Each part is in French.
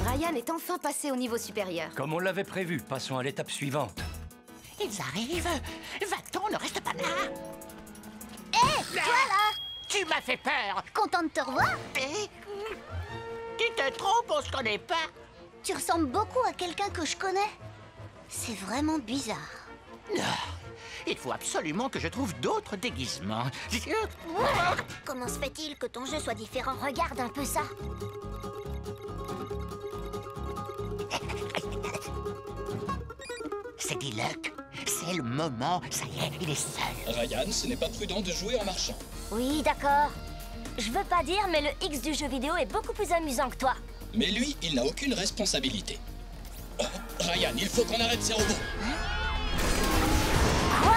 Ryan est enfin passé au niveau supérieur. Comme on l'avait prévu, passons à l'étape suivante. Ils arrivent. Va-t'en, ne reste pas là. Hé, toi là! Tu m'as fait peur. Content de te revoir? Tu te trompes, on se connaît pas. Tu ressembles beaucoup à quelqu'un que je connais. C'est vraiment bizarre. Il faut absolument que je trouve d'autres déguisements. Comment se fait-il que ton jeu soit différent? Regarde un peu ça. C'est Diluc. C'est le moment. Ça y est, il est seul. Ryan, ce n'est pas prudent de jouer en marchant. Oui, d'accord. Je veux pas dire, mais le X du jeu vidéo est beaucoup plus amusant que toi. Mais lui, il n'a aucune responsabilité. Oh, Ryan, il faut qu'on arrête ces robots. Quoi?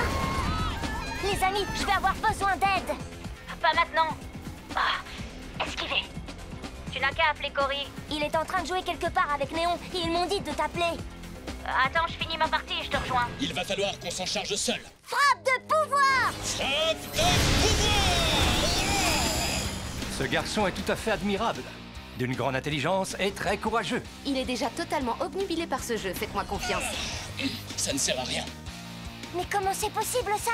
Les amis, je vais avoir besoin d'aide. Pas maintenant. Esquivez. Tu n'as qu'à appeler Cory. Il est en train de jouer quelque part avec Néon et ils m'ont dit de t'appeler. Attends, je finis ma partie et je te rejoins. Il va falloir qu'on s'en charge seul. Frappe de pouvoir! Frappe de pouvoir! Ce garçon est tout à fait admirable. D'une grande intelligence et très courageux. Il est déjà totalement obnubilé par ce jeu, faites-moi confiance. Ça ne sert à rien. Mais comment c'est possible ça?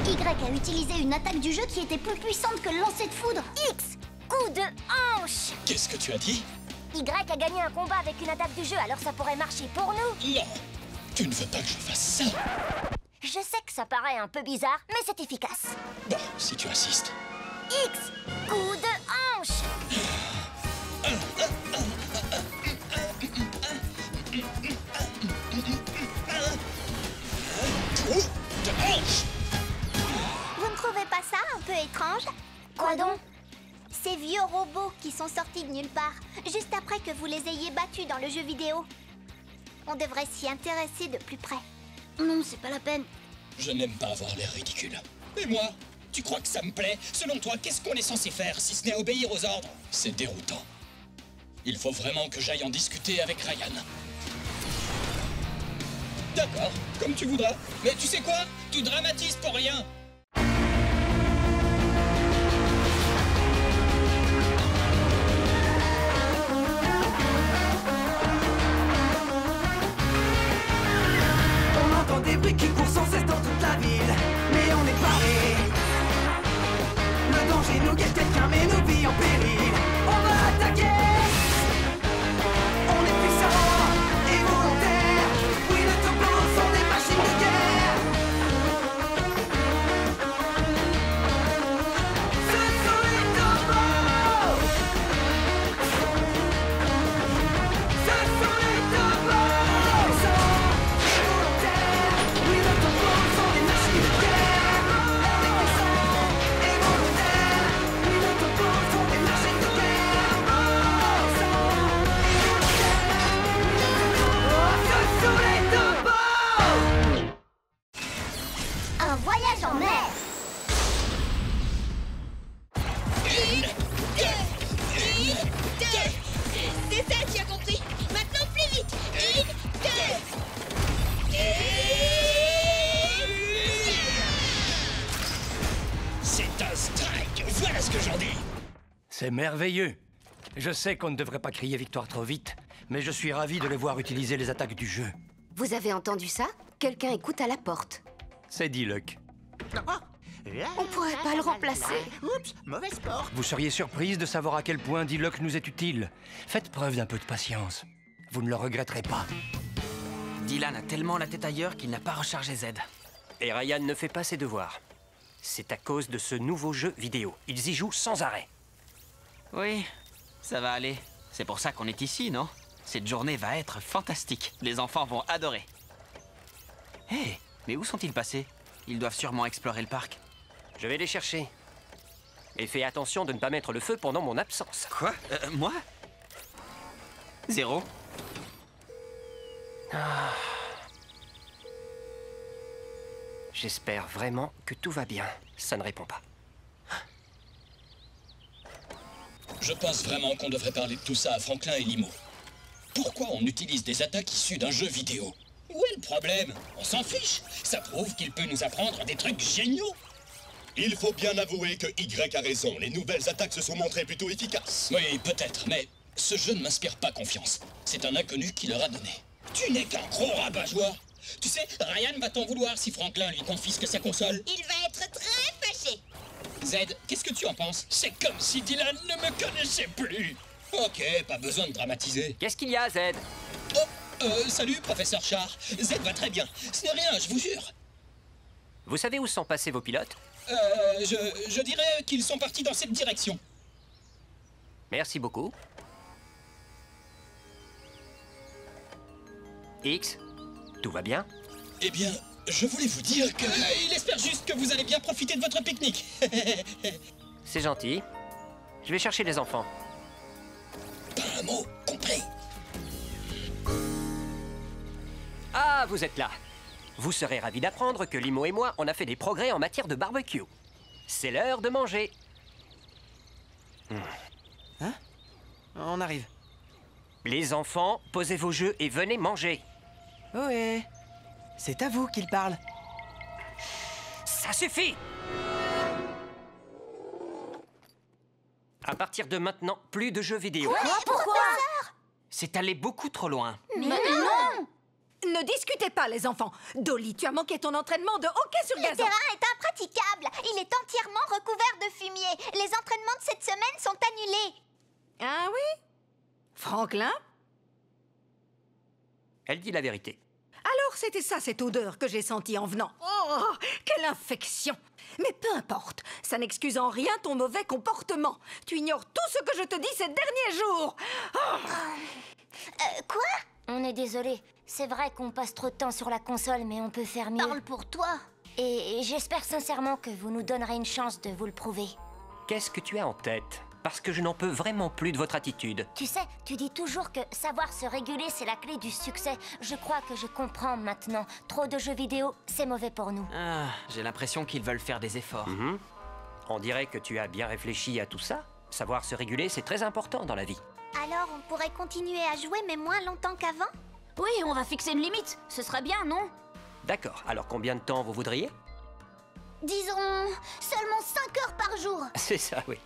Y a utilisé une attaque du jeu qui était plus puissante que le lancer de foudre. X! Coup de hanche! Qu'est-ce que tu as dit? Y a gagné un combat avec une attaque du jeu, alors ça pourrait marcher pour nous. Non, tu ne veux pas que je fasse ça. Je sais que ça paraît un peu bizarre, mais c'est efficace. Bon, si tu insistes. X! Coup de hanche! Coup de hanche! Vous ne trouvez pas ça un peu étrange? Quoi donc? Ces vieux robots qui sont sortis de nulle part, juste après que vous les ayez battus dans le jeu vidéo. On devrait s'y intéresser de plus près. Non, c'est pas la peine. Je n'aime pas avoir l'air ridicule. Et moi? Tu crois que ça me plaît? Selon toi, qu'est-ce qu'on est censé faire si ce n'est obéir aux ordres? C'est déroutant. Il faut vraiment que j'aille en discuter avec Ryan. D'accord, comme tu voudras. Mais tu sais quoi? Tu dramatises pour rien. On entend des bruits qui courent sans cesse dans toute la ville, mais on est paré. Le danger nous guette, quelqu'un met nos vies en péril. On va attaquer. On est puissants et volontaires. Oui, nos topos sont des machines de guerre. Ce sont les topos. Ce sont les topos. Puissants et volontaires. Oui, nos topos sont des machines de guerre. On est puissants et volontaires. Oui, nos topos sont des machines de guerre. Puissants et volontaires. Ce sont les topos. Un voyage en mer! C'est ça, tu as compris. Maintenant, plus vite. C'est un strike. Voilà ce que j'en dis. C'est merveilleux. Je sais qu'on ne devrait pas crier victoire trop vite, mais je suis ravi de les voir utiliser les attaques du jeu. Vous avez entendu ça? Quelqu'un écoute à la porte. C'est Diluc. On pourrait pas le remplacer. Oups, mauvaise porte. Vous seriez surprise de savoir à quel point Diluc nous est utile. Faites preuve d'un peu de patience. Vous ne le regretterez pas. Dylan a tellement la tête ailleurs qu'il n'a pas rechargé Z. Et Ryan ne fait pas ses devoirs. C'est à cause de ce nouveau jeu vidéo. Ils y jouent sans arrêt. Oui, ça va aller. C'est pour ça qu'on est ici, non? Cette journée va être fantastique. Les enfants vont adorer. Hé, mais où sont-ils passés? Ils doivent sûrement explorer le parc. Je vais les chercher. Et fais attention de ne pas mettre le feu pendant mon absence. Quoi? Moi? Zéro? J'espère vraiment que tout va bien. Ça ne répond pas. Je pense vraiment qu'on devrait parler de tout ça à Franklin et Limo. Pourquoi on utilise des attaques issues d'un jeu vidéo? Où est le problème? On s'en fiche. Ça prouve qu'il peut nous apprendre des trucs géniaux. Il faut bien avouer que Y a raison. Les nouvelles attaques se sont montrées plutôt efficaces. Oui, peut-être, mais Ce jeu ne m'inspire pas confiance. C'est un inconnu qui leur a donné. Tu n'es qu'un gros rabat-joie. Tu sais, Ryan va t'en vouloir si Franklin lui confisque sa console. Il va être très fâché. Z, qu'est-ce que tu en penses? C'est comme si Dylan ne me connaissait plus. Ok, pas besoin de dramatiser. Qu'est-ce qu'il y a, Z? Oh, salut, professeur Char. Z va très bien. Ce n'est rien, je vous jure. Vous savez où sont passés vos pilotes? Je dirais qu'ils sont partis dans cette direction. Merci beaucoup. X, tout va bien? Eh bien, je voulais vous dire que... il espère juste que vous allez bien profiter de votre pique-nique. C'est gentil. Je vais chercher les enfants. Pas un mot, compris. Ah, vous êtes là. Vous serez ravis d'apprendre que Limo et moi, on a fait des progrès en matière de barbecue. C'est l'heure de manger. Hein? On arrive. Les enfants, posez vos jeux et venez manger. Ouais. C'est à vous qu'il parle. Ça suffit! À partir de maintenant, plus de jeux vidéo. Pourquoi? C'est allé beaucoup trop loin. Mais non! Ne discutez pas, les enfants. Dolly, tu as manqué ton entraînement de hockey sur Le gazon. terrain est impraticable. Il est entièrement recouvert de fumier. Les entraînements de cette semaine sont annulés. Ah oui? Franklin? Elle dit la vérité. Alors c'était ça, cette odeur que j'ai sentie en venant. Oh, quelle infection! Mais peu importe, ça n'excuse en rien ton mauvais comportement. Tu ignores tout ce que je te dis ces derniers jours. Quoi? On est désolé. C'est vrai qu'on passe trop de temps sur la console, mais on peut faire mieux. Parle pour toi. Et j'espère sincèrement que vous nous donnerez une chance de vous le prouver. Qu'est-ce que tu as en tête? Parce que je n'en peux vraiment plus de votre attitude. Tu sais, tu dis toujours que savoir se réguler, c'est la clé du succès. Je crois que je comprends maintenant. Trop de jeux vidéo, c'est mauvais pour nous. Ah, j'ai l'impression qu'ils veulent faire des efforts. On dirait que tu as bien réfléchi à tout ça. Savoir se réguler, c'est très important dans la vie. Alors on pourrait continuer à jouer, mais moins longtemps qu'avant? Oui, on va fixer une limite. Ce serait bien, non? D'accord, alors combien de temps vous voudriez? Disons seulement 5 heures par jour. C'est ça, oui.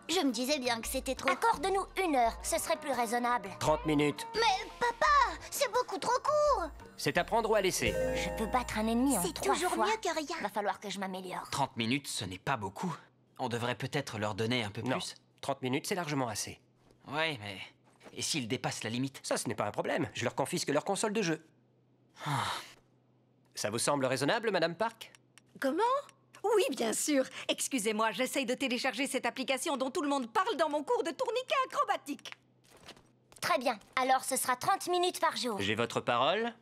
Je me disais bien que c'était trop. Accorde-nous 1 heure, ce serait plus raisonnable. 30 minutes. Mais papa, c'est beaucoup trop court. C'est à prendre ou à laisser. Je peux battre un ennemi en 3 fois. C'est toujours mieux que rien. Va falloir que je m'améliore. 30 minutes, ce n'est pas beaucoup. On devrait peut-être leur donner un peu Non, plus. 30 minutes, c'est largement assez. Ouais, mais... Et s'ils dépassent la limite? Ça, ce n'est pas un problème. Je leur confisque leur console de jeu. Ça vous semble raisonnable, Madame Park? Comment? Oui, bien sûr. Excusez-moi, j'essaye de télécharger cette application dont tout le monde parle dans mon cours de tourniquet acrobatique. Très bien. Alors ce sera 30 minutes par jour. J'ai votre parole?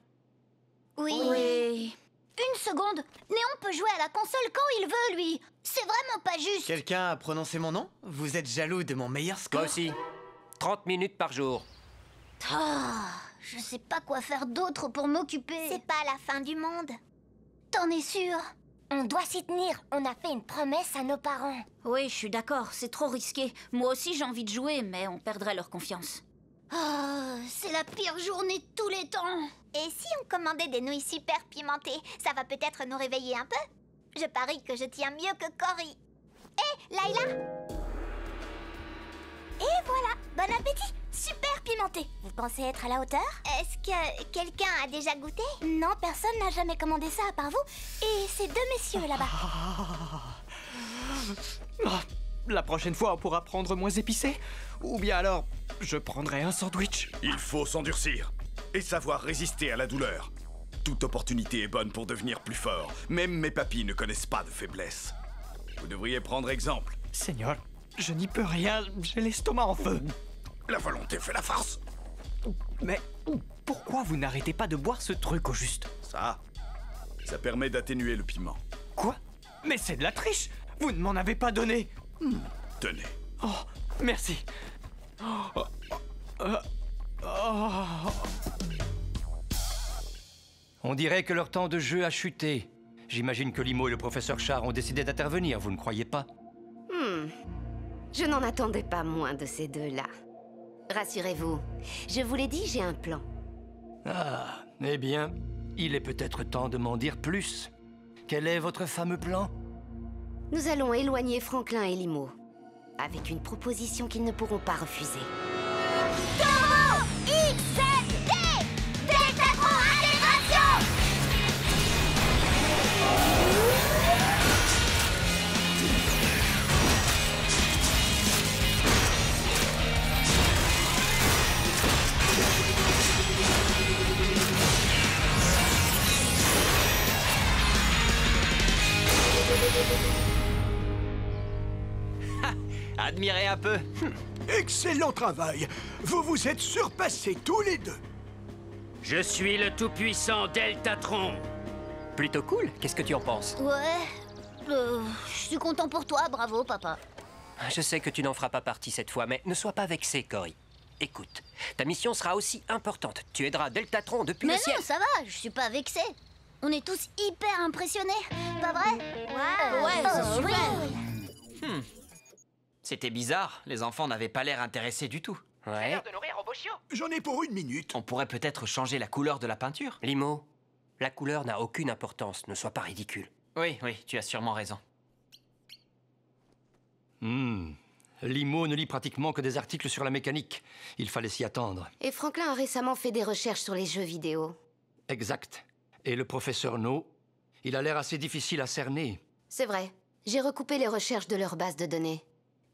Oui. Une seconde. Néon peut jouer à la console quand il veut, lui. C'est vraiment pas juste. Quelqu'un a prononcé mon nom? Vous êtes jaloux de mon meilleur score? Toi aussi. 30 minutes par jour. Je sais pas quoi faire d'autre pour m'occuper. C'est pas la fin du monde. T'en es sûr? On doit s'y tenir. On a fait une promesse à nos parents. Oui, je suis d'accord, c'est trop risqué. Moi aussi, j'ai envie de jouer, mais on perdrait leur confiance. C'est la pire journée de tous les temps. Et si on commandait des nouilles super pimentées, ça va peut-être nous réveiller un peu? Je parie que je tiens mieux que Cory. Hé, Layla! Et voilà, bon appétit! Super pimenté! Vous pensez être à la hauteur? Est-ce que quelqu'un a déjà goûté? Non, personne n'a jamais commandé ça à part vous. Et ces 2 messieurs là-bas. La prochaine fois, on pourra prendre moins épicé? Ou bien alors, je prendrai un sandwich. Il faut s'endurcir et savoir résister à la douleur. Toute opportunité est bonne pour devenir plus fort. Même mes papis ne connaissent pas de faiblesse. Vous devriez prendre exemple. Seigneur, je n'y peux rien, j'ai l'estomac en feu. La volonté fait la farce. Mais pourquoi vous n'arrêtez pas de boire ce truc au juste? Ça permet d'atténuer le piment. Quoi? Mais c'est de la triche! Vous ne m'en avez pas donné! Tenez. Oh, merci. On dirait que leur temps de jeu a chuté. J'imagine que Limo et le professeur Char ont décidé d'intervenir, vous ne croyez pas? Je n'en attendais pas moins de ces deux-là. Rassurez-vous, je vous l'ai dit, j'ai un plan. Ah, eh bien, il est peut-être temps de m'en dire plus. Quel est votre fameux plan? Nous allons éloigner Franklin et Limo, avec une proposition qu'ils ne pourront pas refuser. admirer un peu. Excellent travail. Vous vous êtes surpassés tous les deux. Je suis le tout-puissant Deltatron. Plutôt cool, qu'est-ce que tu en penses? Ouais. Je suis content pour toi, bravo, papa. Je sais que tu n'en feras pas partie cette fois, mais ne sois pas vexé, Cory. Écoute, ta mission sera aussi importante. Tu aideras Deltatron depuis Mais le ciel. non, ça va, je suis pas vexée. On est tous hyper impressionnés, pas vrai? Ouais, c'est super. C'était bizarre, les enfants n'avaient pas l'air intéressés du tout. Ouais. de nourrir Robochio. J'en ai pour 1 minute. On pourrait peut-être changer la couleur de la peinture. Limo, la couleur n'a aucune importance, ne sois pas ridicule. Oui, tu as sûrement raison. Limo ne lit pratiquement que des articles sur la mécanique. Il fallait s'y attendre. Et Franklin a récemment fait des recherches sur les jeux vidéo. Exact. Et le professeur No, il a l'air assez difficile à cerner. C'est vrai. J'ai recoupé les recherches de leur base de données.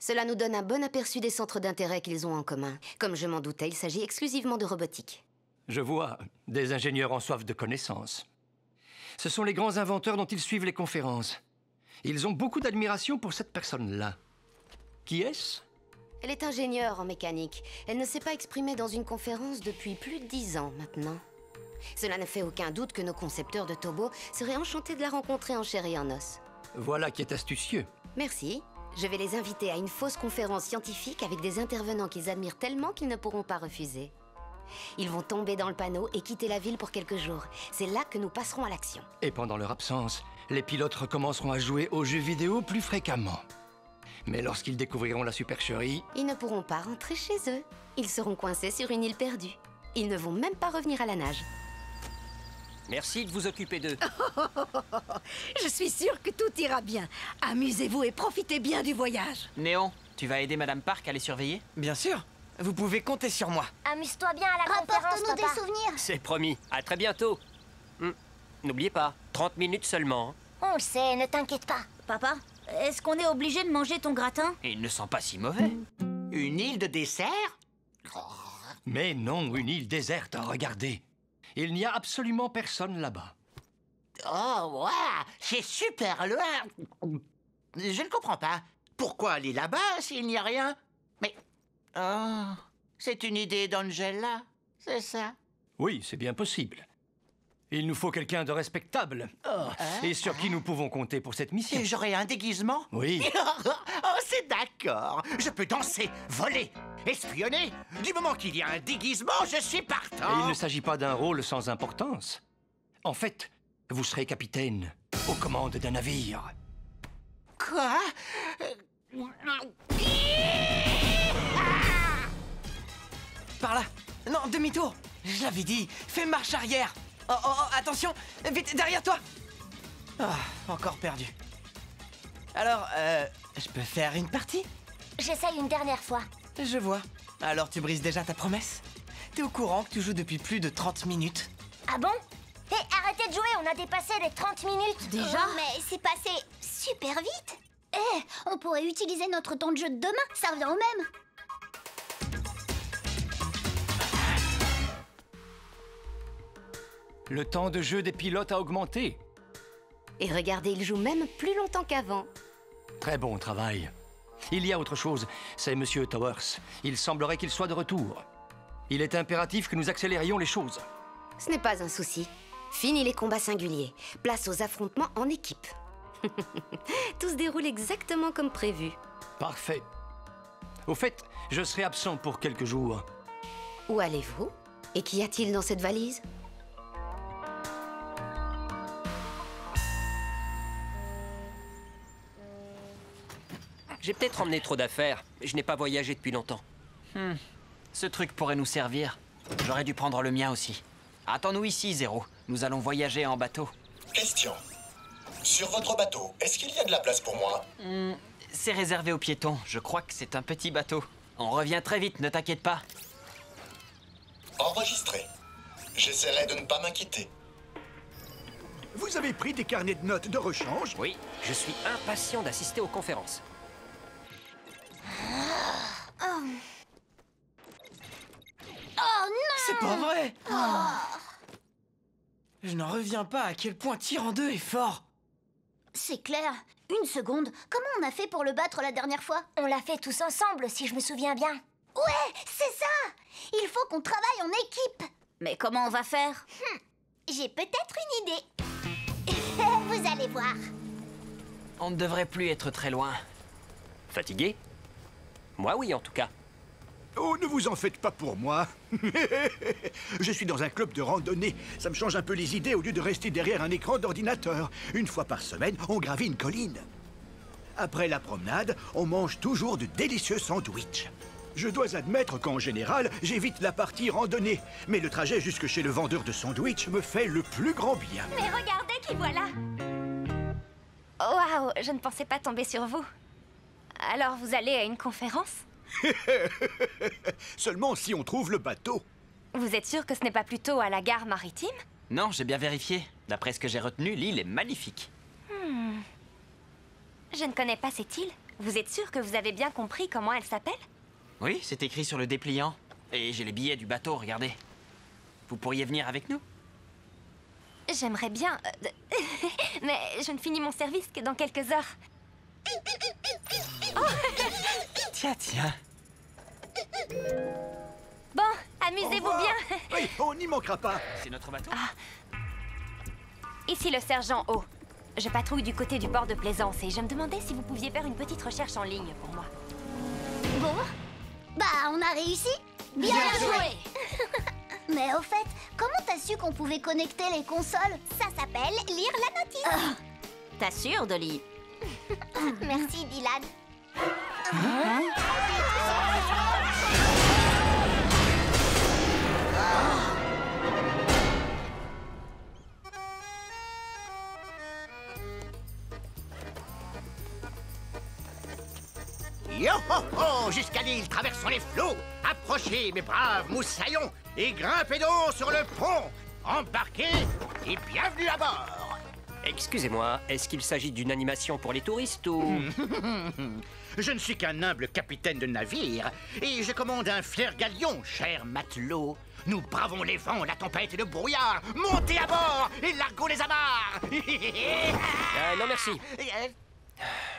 Cela nous donne un bon aperçu des centres d'intérêt qu'ils ont en commun. Comme je m'en doutais, il s'agit exclusivement de robotique. Je vois, des ingénieurs en soif de connaissances. Ce sont les grands inventeurs dont ils suivent les conférences. Ils ont beaucoup d'admiration pour cette personne-là. Qui est-ce? Elle est ingénieure en mécanique. Elle ne s'est pas exprimée dans une conférence depuis plus de 10 ans maintenant. Cela ne fait aucun doute que nos concepteurs de Tobo seraient enchantés de la rencontrer en chair et en os. Voilà qui est astucieux. Merci. Je vais les inviter à une fausse conférence scientifique avec des intervenants qu'ils admirent tellement qu'ils ne pourront pas refuser. Ils vont tomber dans le panneau et quitter la ville pour quelques jours. C'est là que nous passerons à l'action. Et pendant leur absence, les pilotes recommenceront à jouer aux jeux vidéo plus fréquemment. Mais lorsqu'ils découvriront la supercherie... Ils ne pourront pas rentrer chez eux. Ils seront coincés sur une île perdue. Ils ne vont même pas revenir à la nage. Merci de vous occuper d'eux. Je suis sûre que tout ira bien. Amusez-vous et profitez bien du voyage. Néon, tu vas aider Madame Park à les surveiller? Bien sûr. Vous pouvez compter sur moi. Amuse-toi bien à la conférence, Rapporte-nous papa. des souvenirs. C'est promis. À très bientôt. N'oubliez pas, 30 minutes seulement. On le sait, ne t'inquiète pas. Papa, est-ce qu'on est obligé de manger ton gratin? Et il ne sent pas si mauvais. Une île de dessert? Mais non, une île déserte, regardez. Il n'y a absolument personne là-bas. Oh, ouais, c'est super loin. Je ne comprends pas. Pourquoi aller là-bas s'il n'y a rien? Mais... Oh, c'est une idée d'Angela, c'est ça? Oui, c'est bien possible. Il nous faut quelqu'un de respectable. Et sur qui nous pouvons compter pour cette mission. Et j'aurai un déguisement? Oui. Oh, c'est d'accord. Je peux danser, voler, espionner. Du moment qu'il y a un déguisement, je suis Et partant. il ne s'agit pas d'un rôle sans importance. En fait, vous serez capitaine aux commandes d'un navire. Quoi? Par là. Non, demi-tour. Je l'avais dit. Fais marche arrière. Oh, oh, oh, attention. Vite, derrière toi. Ah, encore perdu. Alors, je peux faire une partie? J'essaye une dernière fois. Je vois. Alors tu brises déjà ta promesse? T'es au courant que tu joues depuis plus de 30 minutes? Ah bon? Hé, arrêtez de jouer, on a dépassé les 30 minutes. Déjà? Mais c'est passé super vite. On pourrait utiliser notre temps de jeu de demain, ça revient au même. Le temps de jeu des pilotes a augmenté. Et regardez, ils jouent même plus longtemps qu'avant. Très bon travail. Il y a autre chose, c'est Monsieur Towers. Il semblerait qu'il soit de retour. Il est impératif que nous accélérions les choses. Ce n'est pas un souci. Fini les combats singuliers. Place aux affrontements en équipe. Tout se déroule exactement comme prévu. Parfait. Au fait, je serai absent pour quelques jours. Où allez-vous? Et qu'y a-t-il dans cette valise? J'ai peut-être emmené trop d'affaires. Je n'ai pas voyagé depuis longtemps. Ce truc pourrait nous servir. J'aurais dû prendre le mien aussi. Attends-nous ici, Zéro. Nous allons voyager en bateau. Question. Sur votre bateau, est-ce qu'il y a de la place pour moi? C'est réservé aux piétons. Je crois que c'est un petit bateau. On revient très vite, ne t'inquiète pas. Enregistré. J'essaierai de ne pas m'inquiéter. Vous avez pris des carnets de notes de rechange? Oui, je suis impatient d'assister aux conférences. Oh non! C'est pas vrai! Je n'en reviens pas à quel point Tyrant 2 est fort. C'est clair. Une seconde, comment on a fait pour le battre la dernière fois? On l'a fait tous ensemble, si je me souviens bien. Ouais, c'est ça! Il faut qu'on travaille en équipe. Mais comment on va faire? J'ai peut-être une idée. Vous allez voir. On ne devrait plus être très loin. Fatigué? Moi oui, en tout cas. Oh, ne vous en faites pas pour moi. Je suis dans un club de randonnée. Ça me change un peu les idées au lieu de rester derrière un écran d'ordinateur. Une fois par semaine, on gravit une colline. Après la promenade, on mange toujours de délicieux sandwichs. Je dois admettre qu'en général, j'évite la partie randonnée. Mais le trajet jusque chez le vendeur de sandwichs me fait le plus grand bien. Mais regardez qui voilà! Waouh, je ne pensais pas tomber sur vous. Alors vous allez à une conférence? Seulement si on trouve le bateau. Vous êtes sûr que ce n'est pas plutôt à la gare maritime? Non, j'ai bien vérifié. D'après ce que j'ai retenu, l'île est magnifique. Je ne connais pas cette île. Vous êtes sûr que vous avez bien compris comment elle s'appelle? Oui, c'est écrit sur le dépliant. Et j'ai les billets du bateau, regardez. Vous pourriez venir avec nous? J'aimerais bien... mais je ne finis mon service que dans quelques heures. Tiens, tiens. Bon, amusez-vous bien. Oui, on n'y manquera pas. C'est notre bateau? Ici le sergent O. Je patrouille du côté du port de Plaisance et je me demandais si vous pouviez faire une petite recherche en ligne pour moi. Bon, bah on a réussi. Bien joué. Mais au fait, comment t'as su qu'on pouvait connecter les consoles? Ça s'appelle lire la notice. T'assures, Dolly? Merci, Dylan. Yo ho ho! Jusqu'à l'île, traversons les flots! Approchez, mes braves moussaillons, et grimpez donc sur le pont! Embarquez et bienvenue à bord! Excusez-moi, est-ce qu'il s'agit d'une animation pour les touristes ou... Je ne suis qu'un humble capitaine de navire, et je commande un flair-galion, cher matelot. Nous bravons les vents, la tempête et le brouillard! Montez à bord et largons les amarres! Non merci.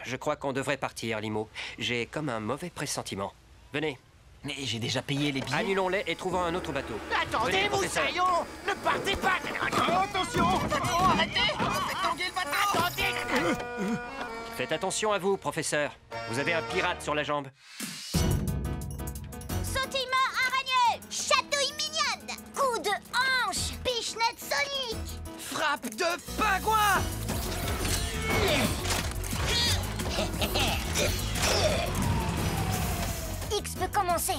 Je crois qu'on devrait partir, Limo. J'ai comme un mauvais pressentiment. Venez. Mais j'ai déjà payé les billets. Annulons-les et trouvons un autre bateau. Attendez, Venez, professeur. moussaillons! Ne partez pas! Attention! Oh, arrêtez! Faites tanguer le bateau! Attendez! Faites attention à vous, professeur. Vous avez un pirate sur la jambe. Sautillement araignée! Chatouille mignonne! Coup de hanche! Pichenette sonique! Frappe de pingouin! X peut commencer.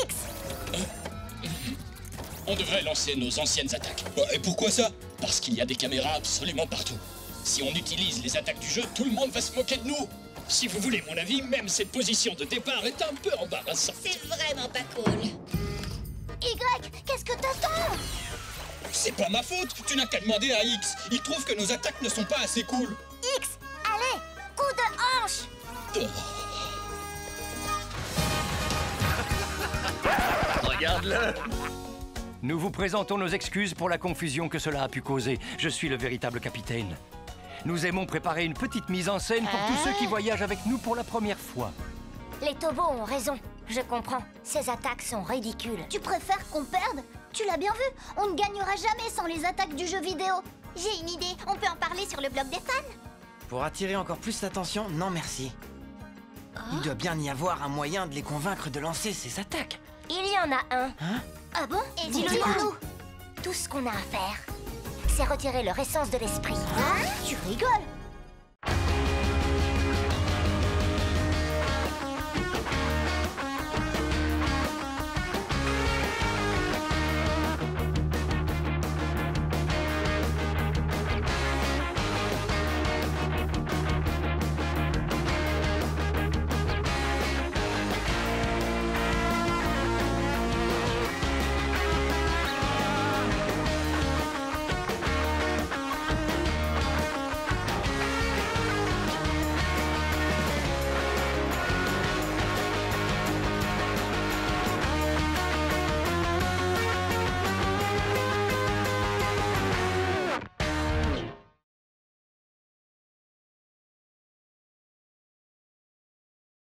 X! On devrait lancer nos anciennes attaques. Et pourquoi ça? Parce qu'il y a des caméras absolument partout. Si on utilise les attaques du jeu, tout le monde va se moquer de nous. Si vous voulez mon avis, même cette position de départ est un peu embarrassante. C'est vraiment pas cool. Y, qu'est-ce que t'attends? C'est pas ma faute. Tu n'as qu'à demander à X. Il trouve que nos attaques ne sont pas assez cool. X, allez! Coup de hanche! Regarde-le! Nous vous présentons nos excuses pour la confusion que cela a pu causer. Je suis le véritable capitaine. Nous aimons préparer une petite mise en scène pour tous ceux qui voyagent avec nous pour la première fois. Les Tobos ont raison. Je comprends. Ces attaques sont ridicules. Tu préfères qu'on perde? Tu l'as bien vu, on ne gagnera jamais sans les attaques du jeu vidéo. J'ai une idée, on peut en parler sur le blog des fans. Pour attirer encore plus l'attention, non merci. Il doit bien y avoir un moyen de les convaincre de lancer ces attaques. Il y en a un. Hein? Ah bon? Et Dis-le dis-le-nous. Tout ce qu'on a à faire, c'est retirer leur essence de l'esprit. Hein? Tu rigoles?